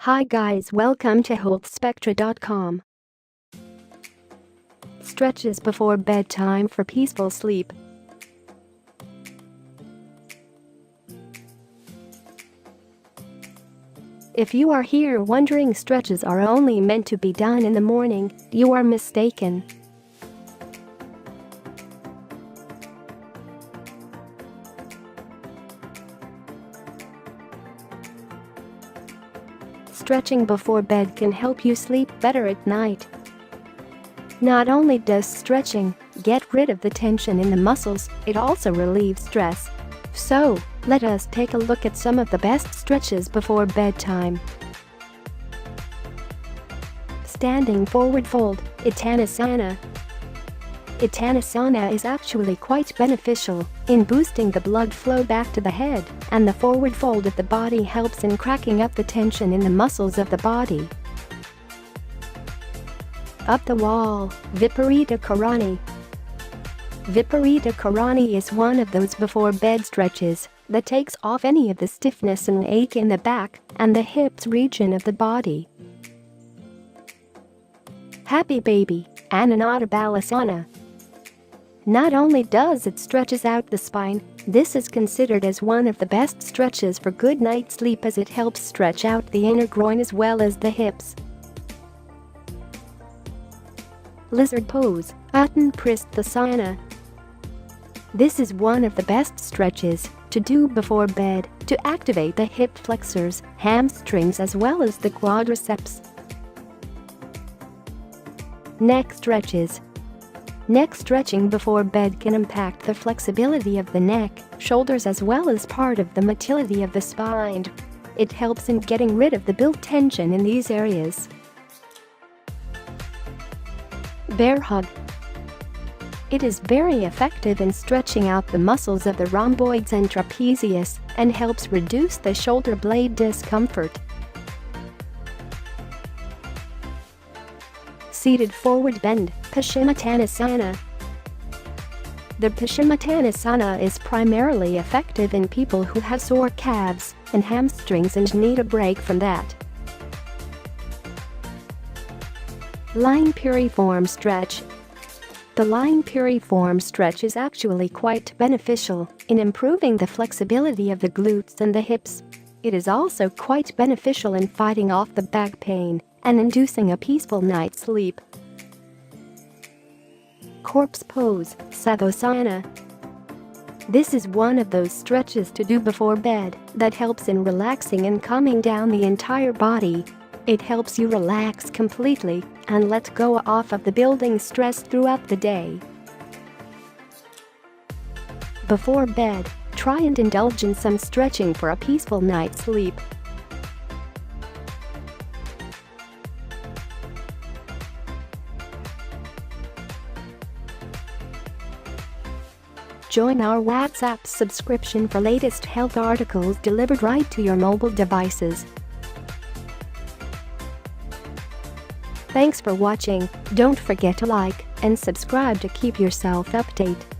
Hi guys, welcome to healthspectra.com. Stretches before bedtime for peaceful sleep. If you are here wondering stretches are only meant to be done in the morning, you are mistaken. Stretching before bed can help you sleep better at night. Not only does stretching get rid of the tension in the muscles, it also relieves stress. So, let us take a look at some of the best stretches before bedtime. Standing forward fold, Uttanasana. Uttanasana is actually quite beneficial in boosting the blood flow back to the head, and the forward fold of the body helps in cracking up the tension in the muscles of the body. Up the wall, Viparita Karani. Viparita Karani is one of those before bed stretches that takes off any of the stiffness and ache in the back and the hips region of the body. Happy baby, Ananada Balasana. Not only does it stretches out the spine, this is considered as one of the best stretches for good night's sleep as it helps stretch out the inner groin as well as the hips. Lizard pose, Uttanasana. This is one of the best stretches to do before bed to activate the hip flexors, hamstrings as well as the quadriceps. Neck stretches. Neck stretching before bed can impact the flexibility of the neck, shoulders as well as part of the motility of the spine. It helps in getting rid of the built tension in these areas. Bear hug. It is very effective in stretching out the muscles of the rhomboids and trapezius and helps reduce the shoulder blade discomfort. Seated forward bend, Paschimottanasana. The Paschimottanasana is primarily effective in people who have sore calves and hamstrings and need a break from that. Lying piriform stretch. The lying piriform stretch is actually quite beneficial in improving the flexibility of the glutes and the hips. It is also quite beneficial in fighting off the back pain and inducing a peaceful night's sleep. Corpse pose, Savasana. This is one of those stretches to do before bed that helps in relaxing and calming down the entire body. It helps you relax completely and let go off of the building stress throughout the day. Before bed, try and indulge in some stretching for a peaceful night's sleep. Join our WhatsApp subscription for latest health articles delivered right to your mobile devices. Thanks for watching. Don't forget to like and subscribe to keep yourself updated.